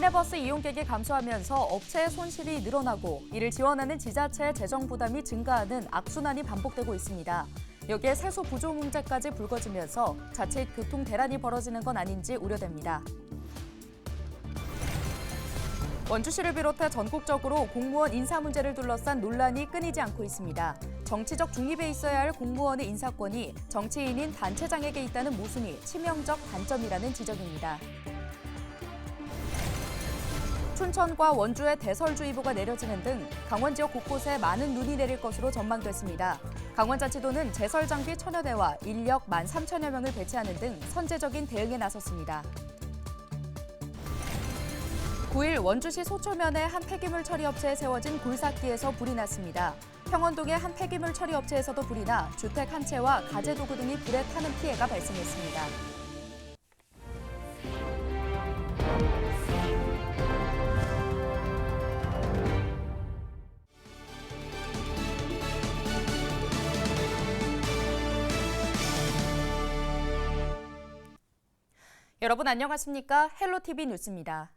시내버스 이용객이 감소하면서 업체의 손실이 늘어나고 이를 지원하는 지자체의 재정 부담이 증가하는 악순환이 반복되고 있습니다. 여기에 세수 부조 문제까지 불거지면서 자칫 교통 대란이 벌어지는 건 아닌지 우려됩니다. 원주시를 비롯해 전국적으로 공무원 인사 문제를 둘러싼 논란이 끊이지 않고 있습니다. 정치적 중립에 있어야 할 공무원의 인사권이 정치인인 단체장에게 있다는 모순이 치명적 단점이라는 지적입니다. 춘천과 원주에 대설주의보가 내려지는 등 강원 지역 곳곳에 많은 눈이 내릴 것으로 전망됐습니다. 강원자치도는 제설 장비 1000여 대와 인력 13,000여 명을 배치하는 등 선제적인 대응에 나섰습니다. 9일 원주시 소초면의 한 폐기물 처리 업체에 세워진 굴삭기에서 불이 났습니다. 평원동의 한 폐기물 처리 업체에서도 불이 나 주택 한 채와 가재도구 등이 불에 타는 피해가 발생했습니다. 여러분 안녕하십니까? 헬로티비 뉴스입니다.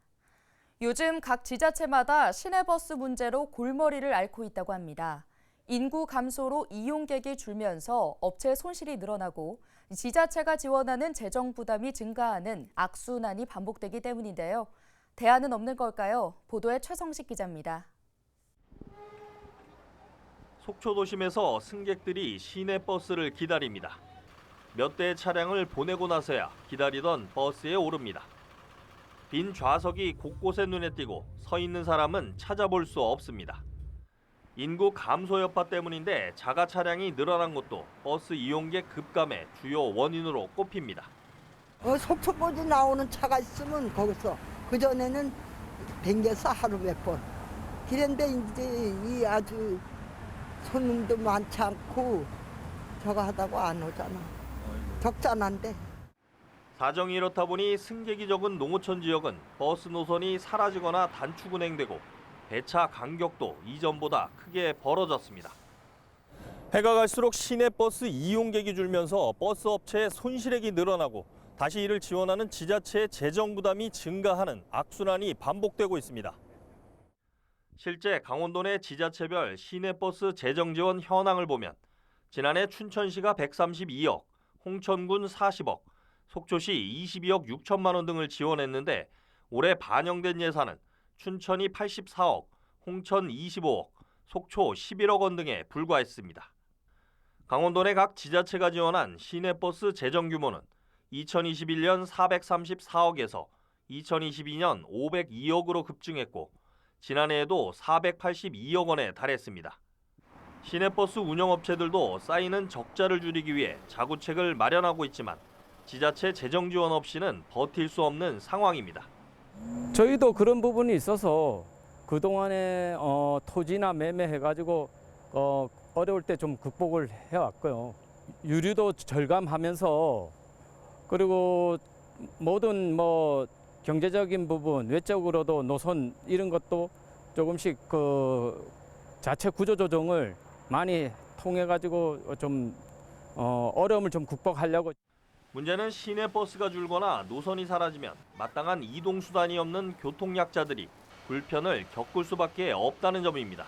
요즘 각 지자체마다 시내버스 문제로 골머리를 앓고 있다고 합니다. 인구 감소로 이용객이 줄면서 업체의 손실이 늘어나고 지자체가 지원하는 재정 부담이 증가하는 악순환이 반복되기 때문인데요. 대안은 없는 걸까요? 보도에 최성식 기자입니다. 속초도심에서 승객들이 시내버스를 기다립니다. 몇 대의 차량을 보내고 나서야 기다리던 버스에 오릅니다. 빈 좌석이 곳곳에 눈에 띄고 서 있는 사람은 찾아볼 수 없습니다. 인구 감소 여파 때문인데 자가 차량이 늘어난 것도 버스 이용객 급감의 주요 원인으로 꼽힙니다. 속초까지 나오는 차가 있으면 거기서 그전에는 댕겨서 하루 몇 번. 그런데 이제 이 아주 손님도 많지 않고 저거 하다고 안 오잖아. 적잖한데. 사정이 이렇다 보니 승객이 적은 농어촌 지역은 버스 노선이 사라지거나 단축 운행되고 배차 간격도 이전보다 크게 벌어졌습니다. 해가 갈수록 시내버스 이용객이 줄면서 버스 업체의 손실액이 늘어나고 다시 이를 지원하는 지자체의 재정 부담이 증가하는 악순환이 반복되고 있습니다. 실제 강원도 내 지자체별 시내버스 재정 지원 현황을 보면 지난해 춘천시가 132억, 홍천군 40억, 속초시 22억 6천만 원 등을 지원했는데 올해 반영된 예산은 춘천이 84억, 홍천 25억, 속초 11억 원 등에 불과했습니다. 강원도 내 각 지자체가 지원한 시내버스 재정 규모는 2021년 434억에서 2022년 502억으로 급증했고 지난해에도 482억 원에 달했습니다. 시내버스 운영업체들도 쌓이는 적자를 줄이기 위해 자구책을 마련하고 있지만 지자체 재정 지원 없이는 버틸 수 없는 상황입니다. 저희도 그런 부분이 있어서 그동안에 토지나 매매해가지고 어려울 때 좀 극복을 해왔고요. 유류도 절감하면서 그리고 모든 경제적인 부분, 외적으로도 노선 이런 것도 조금씩 자체 구조 조정을 많이 통해 가지고 좀 어려움을 좀 극복하려고. 문제는 시내버스가 줄거나 노선이 사라지면 마땅한 이동 수단이 없는 교통약자들이 불편을 겪을 수밖에 없다는 점입니다.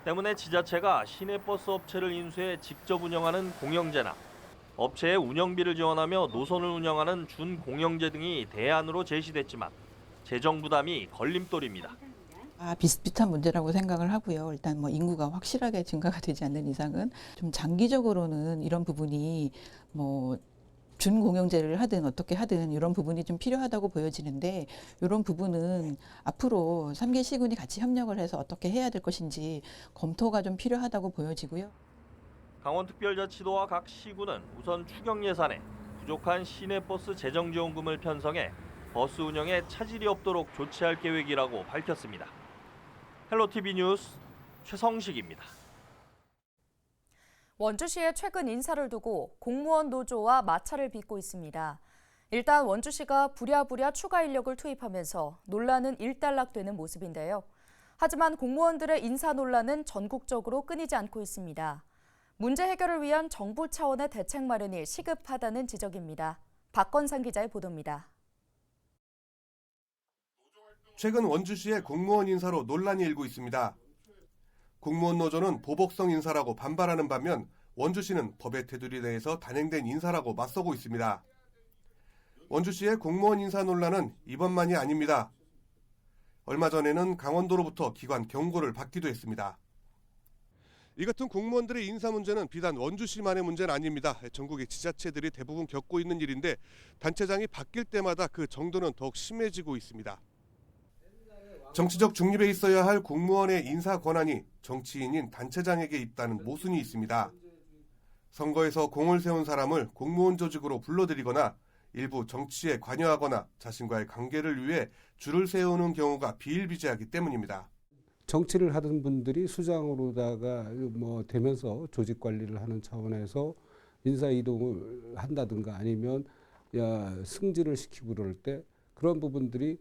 때문에 지자체가 시내버스 업체를 인수해 직접 운영하는 공영제나 업체의 운영비를 지원하며 노선을 운영하는 준공영제 등이 대안으로 제시됐지만 재정 부담이 걸림돌입니다. 비슷비슷한 문제라고 생각을 하고요. 일단 인구가 확실하게 증가가 되지 않는 이상은 좀 장기적으로는 이런 부분이 준공영제를 하든 어떻게 하든 이런 부분이 좀 필요하다고 보여지는데 이런 부분은 앞으로 3개 시군이 같이 협력을 해서 어떻게 해야 될 것인지 검토가 좀 필요하다고 보여지고요. 강원특별자치도와 각 시군은 우선 추경 예산에 부족한 시내버스 재정지원금을 편성해 버스 운영에 차질이 없도록 조치할 계획이라고 밝혔습니다. 헬로티비 뉴스 최성식입니다. 원주시의 최근 인사를 두고 공무원 노조와 마찰을 빚고 있습니다. 일단 원주시가 부랴부랴 추가 인력을 투입하면서 논란은 일단락되는 모습인데요. 하지만 공무원들의 인사 논란은 전국적으로 끊이지 않고 있습니다. 문제 해결을 위한 정부 차원의 대책 마련이 시급하다는 지적입니다. 박건상 기자의 보도입니다. 최근 원주시의 공무원 인사로 논란이 일고 있습니다. 공무원 노조는 보복성 인사라고 반발하는 반면 원주시는 법의 테두리 내에서 단행된 인사라고 맞서고 있습니다. 원주시의 공무원 인사 논란은 이번만이 아닙니다. 얼마 전에는 강원도로부터 기관 경고를 받기도 했습니다. 이 같은 공무원들의 인사 문제는 비단 원주시만의 문제는 아닙니다. 전국의 지자체들이 대부분 겪고 있는 일인데 단체장이 바뀔 때마다 그 정도는 더욱 심해지고 있습니다. 정치적 중립에 있어야 할 공무원의 인사 권한이 정치인인 단체장에게 있다는 모순이 있습니다. 선거에서 공을 세운 사람을 공무원 조직으로 불러들이거나 일부 정치에 관여하거나 자신과의 관계를 위해 줄을 세우는 경우가 비일비재하기 때문입니다. 정치를 하던 분들이 수장으로다가 되면서 조직 관리를 하는 차원에서 인사 이동을 한다든가 아니면 승진을 시키고 그럴 때 그런 부분들이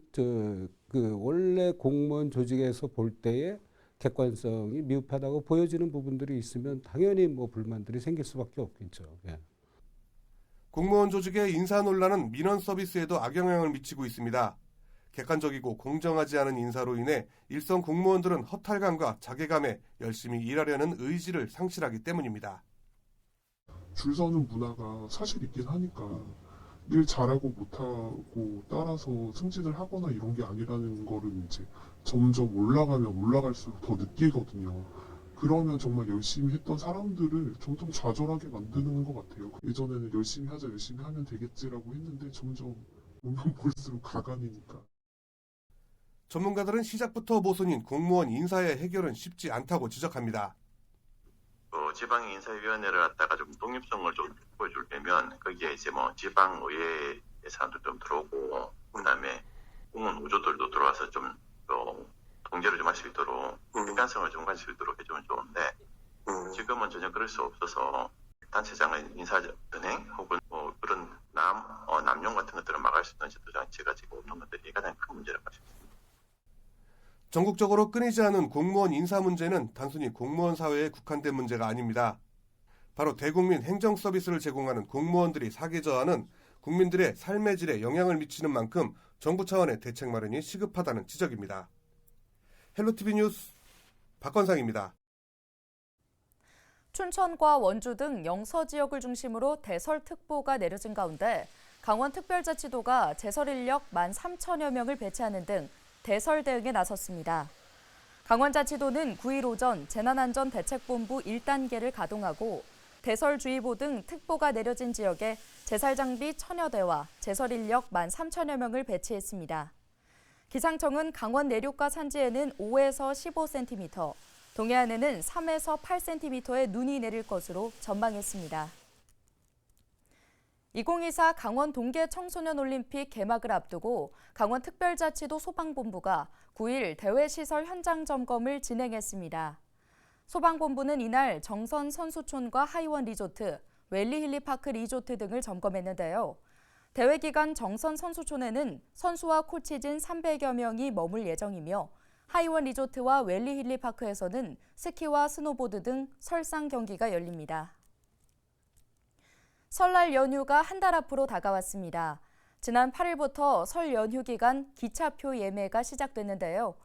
원래 공무원 조직에서 볼 때의 객관성이 미흡하다고 보여지는 부분들이 있으면 당연히 불만들이 생길 수밖에 없겠죠. 예. 공무원 조직의 인사 논란은 민원 서비스에도 악영향을 미치고 있습니다. 객관적이고 공정하지 않은 인사로 인해 일선 공무원들은 허탈감과 자괴감에 열심히 일하려는 의지를 상실하기 때문입니다. 줄 서는 문화가 사실 있긴 하니까 일 잘하고 못하고 따라서 승진을 하거나 이런 게 아니라는 거를 이제 점점 올라가면 올라갈수록 더 느끼거든요. 그러면 정말 열심히 했던 사람들을 점점 좌절하게 만드는 것 같아요. 예전에는 열심히 하자, 열심히 하면 되겠지라고 했는데 점점 보면 볼수록 가관이니까. 전문가들은 시작부터 모순인 공무원 인사의 해결은 쉽지 않다고 지적합니다. 지방 인사위원회를 갖다가 좀 독립성을 좀 보여주려면 거기에 이제 지방의회 예산도 좀 들어오고 그다음에 공무원 노조들도 들어와서 좀 통제를 좀 할 수 있도록 객관성을 좀 가질 수 있도록 해주면 좋은데 지금은 전혀 그럴 수 없어서 단체장의 인사 전행 혹은 그런 남용 같은 것들을 막을 수 있는 제도 장치가 지금 없는 것들이 가장 큰 문제라고 할 수 있습니다. 전국적으로 끊이지 않은 공무원 인사 문제는 단순히 공무원 사회에 국한된 문제가 아닙니다. 바로 대국민 행정 서비스를 제공하는 공무원들이 사계저하는 국민들의 삶의 질에 영향을 미치는 만큼 정부 차원의 대책 마련이 시급하다는 지적입니다. 헬로티비 뉴스 박건상입니다. 춘천과 원주 등 영서 지역을 중심으로 대설특보가 내려진 가운데 강원특별자치도가 제설 인력 13,000여 명을 배치하는 등 대설 대응에 나섰습니다. 강원자치도는 9일 오전 재난안전대책본부 1단계를 가동하고 대설주의보 등 특보가 내려진 지역에 제설장비 1000여 대와 제설 인력 13,000여 명을 배치했습니다. 기상청은 강원 내륙과 산지에는 5에서 15cm, 동해안에는 3에서 8cm의 눈이 내릴 것으로 전망했습니다. 2024 강원 동계 청소년 올림픽 개막을 앞두고 강원특별자치도 소방본부가 9일 대회시설 현장 점검을 진행했습니다. 소방본부는 이날 정선 선수촌과 하이원 리조트, 웰리힐리파크 리조트 등을 점검했는데요. 대회 기간 정선 선수촌에는 선수와 코치진 300여 명이 머물 예정이며 하이원 리조트와 웰리힐리파크에서는 스키와 스노보드 등 설상 경기가 열립니다. 설날 연휴가 한 달 앞으로 다가왔습니다. 지난 8일부터 설 연휴 기간 기차표 예매가 시작됐는데요.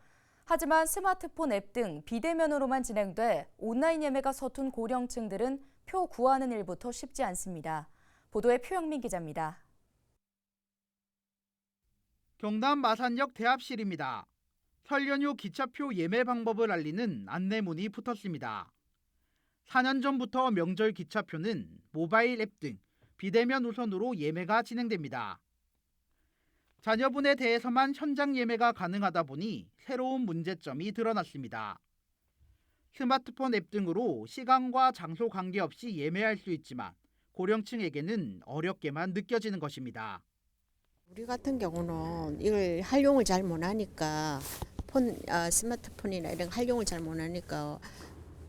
하지만 스마트폰 앱 등 비대면으로만 진행돼 온라인 예매가 서툰 고령층들은 표 구하는 일부터 쉽지 않습니다. 보도에 표영민 기자입니다. 경남 마산역 대합실입니다. 설 연휴 기차표 예매 방법을 알리는 안내문이 붙었습니다. 4년 전부터 명절 기차표는 모바일 앱 등 비대면 우선으로 예매가 진행됩니다. 자녀분에 대해서만 현장 예매가 가능하다 보니 새로운 문제점이 드러났습니다. 스마트폰 앱 등으로 시간과 장소 관계없이 예매할 수 있지만 고령층에게는 어렵게만 느껴지는 것입니다. 우리 같은 경우는 이걸 활용을 잘 못하니까 스마트폰이나 이런 활용을 잘 못하니까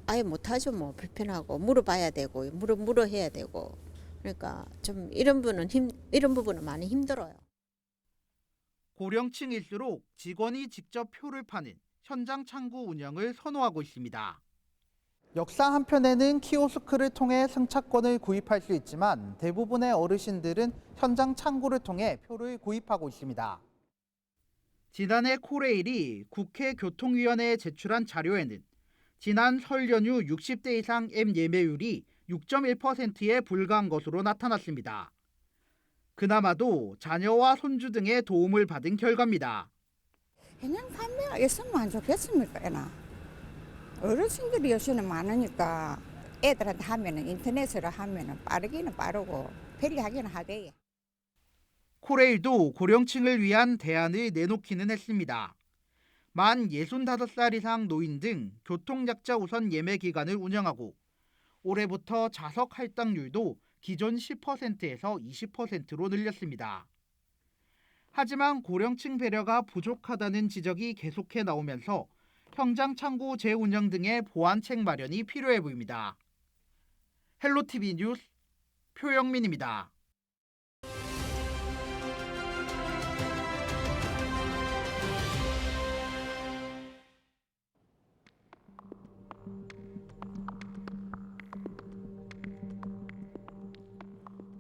아예 못하죠. 불편하고 물어봐야 되고 물어해야 되고 그러니까 좀 이런 부분은 많이 힘들어요. 고령층일수록 직원이 직접 표를 파는 현장 창구 운영을 선호하고 있습니다. 역사 한편에는 키오스크를 통해 승차권을 구입할 수 있지만 대부분의 어르신들은 현장 창구를 통해 표를 구입하고 있습니다. 지난해 코레일이 국회 교통위원회에 제출한 자료에는 지난 설 연휴 60대 이상 앱 예매율이 6.1%에 불과한 것으로 나타났습니다. 그나마도 자녀와 손주 등의 도움을 받은 결과입니다. 그냥 판매가 있으면 안 좋겠습니까, 애나? 어르신들이 요새는 많으니까 애들한테 하면은 인터넷으로 하면은 빠르기는 빠르고 편리하기는 하대요. 코레일도 고령층을 위한 대안을 내놓기는 했습니다. 만 65살 이상 노인 등 교통약자 우선 예매 기간을 운영하고 올해부터 좌석 할당률도 기존 10%에서 20%로 늘렸습니다. 하지만 고령층 배려가 부족하다는 지적이 계속해 나오면서 현장 창구 재운영 등의 보완책 마련이 필요해 보입니다. 헬로티비 뉴스 표영민입니다.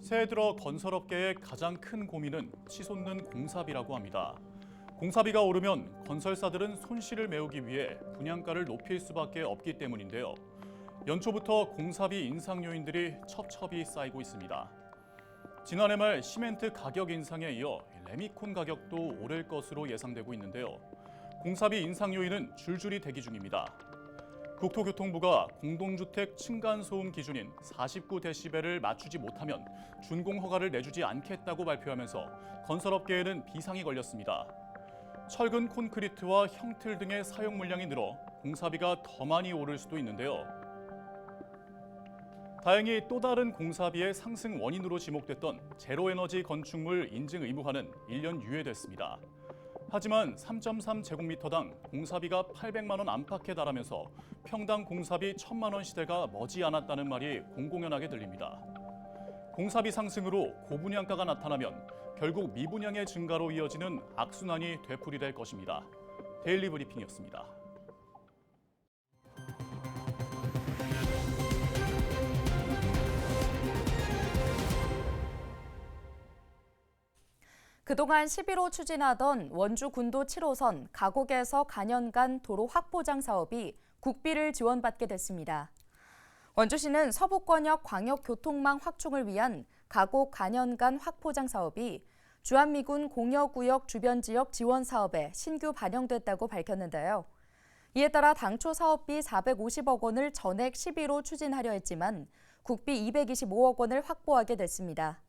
새해 들어 건설업계의 가장 큰 고민은 치솟는 공사비라고 합니다. 공사비가 오르면 건설사들은 손실을 메우기 위해 분양가를 높일 수밖에 없기 때문인데요. 연초부터 공사비 인상 요인들이 첩첩이 쌓이고 있습니다. 지난해 말 시멘트 가격 인상에 이어 레미콘 가격도 오를 것으로 예상되고 있는데요. 공사비 인상 요인은 줄줄이 대기 중입니다. 국토교통부가 공동주택 층간소음 기준인 49데시벨을 맞추지 못하면 준공 허가를 내주지 않겠다고 발표하면서 건설업계에는 비상이 걸렸습니다. 철근 콘크리트와 형틀 등의 사용 물량이 늘어 공사비가 더 많이 오를 수도 있는데요. 다행히 또 다른 공사비의 상승 원인으로 지목됐던 제로에너지 건축물 인증 의무화는 1년 유예됐습니다. 하지만 3.3제곱미터당 공사비가 800만 원 안팎에 달하면서 평당 공사비 1,000만 원 시대가 머지않았다는 말이 공공연하게 들립니다. 공사비 상승으로 고분양가가 나타나면 결국 미분양의 증가로 이어지는 악순환이 되풀이될 것입니다. 데일리 브리핑이었습니다. 그동안 11호 추진하던 원주 군도 7호선 가곡에서 간현간 도로 확보장 사업이 국비를 지원받게 됐습니다. 원주시는 서부권역 광역교통망 확충을 위한 가곡 간현간 확보장 사업이 주한미군 공여구역 주변 지역 지원 사업에 신규 반영됐다고 밝혔는데요. 이에 따라 당초 사업비 450억 원을 전액 11호 추진하려 했지만 국비 225억 원을 확보하게 됐습니다.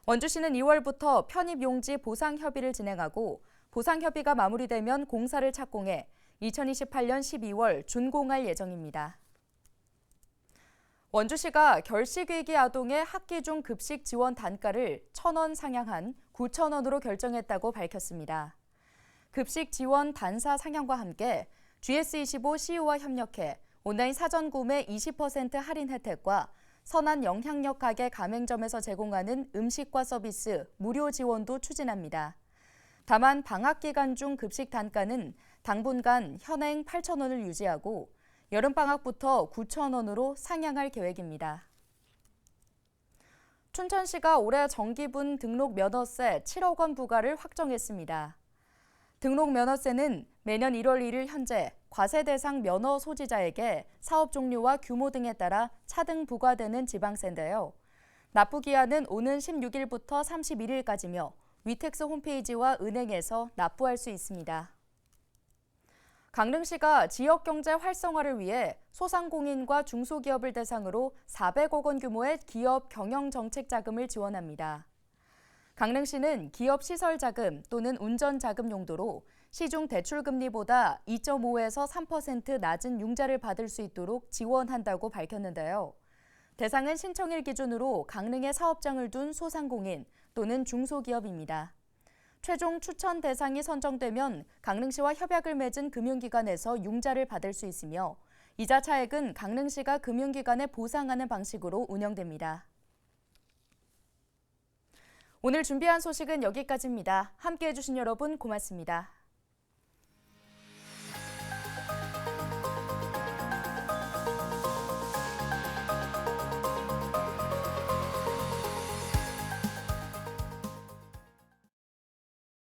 원주시는 2월부터 편입용지 보상 협의를 진행하고 보상 협의가 마무리되면 공사를 착공해 2028년 12월 준공할 예정입니다. 원주시가 결식위기 아동의 학기 중 급식 지원 단가를 1,000원 상향한 9,000원으로 결정했다고 밝혔습니다. 급식 지원 단사 상향과 함께 GS25 CU와 협력해 온라인 사전 구매 20% 할인 혜택과 선한 영향력 가게 가맹점에서 제공하는 음식과 서비스 무료 지원도 추진합니다. 다만 방학 기간 중 급식 단가는 당분간 현행 8,000원을 유지하고 여름방학부터 9,000원으로 상향할 계획입니다. 춘천시가 올해 정기분 등록 면허세 7억 원 부과를 확정했습니다. 등록 면허세는 매년 1월 1일 현재 과세 대상 면허 소지자에게 사업 종류와 규모 등에 따라 차등 부과되는 지방세인데요. 납부 기한은 오는 16일부터 31일까지며 위텍스 홈페이지와 은행에서 납부할 수 있습니다. 강릉시가 지역경제 활성화를 위해 소상공인과 중소기업을 대상으로 400억 원 규모의 기업 경영정책 자금을 지원합니다. 강릉시는 기업 시설 자금 또는 운전 자금 용도로 시중 대출 금리보다 2.5에서 3% 낮은 융자를 받을 수 있도록 지원한다고 밝혔는데요. 대상은 신청일 기준으로 강릉에 사업장을 둔 소상공인 또는 중소기업입니다. 최종 추천 대상이 선정되면 강릉시와 협약을 맺은 금융기관에서 융자를 받을 수 있으며 이자 차액은 강릉시가 금융기관에 보상하는 방식으로 운영됩니다. 오늘 준비한 소식은 여기까지입니다. 함께해 주신 여러분 고맙습니다.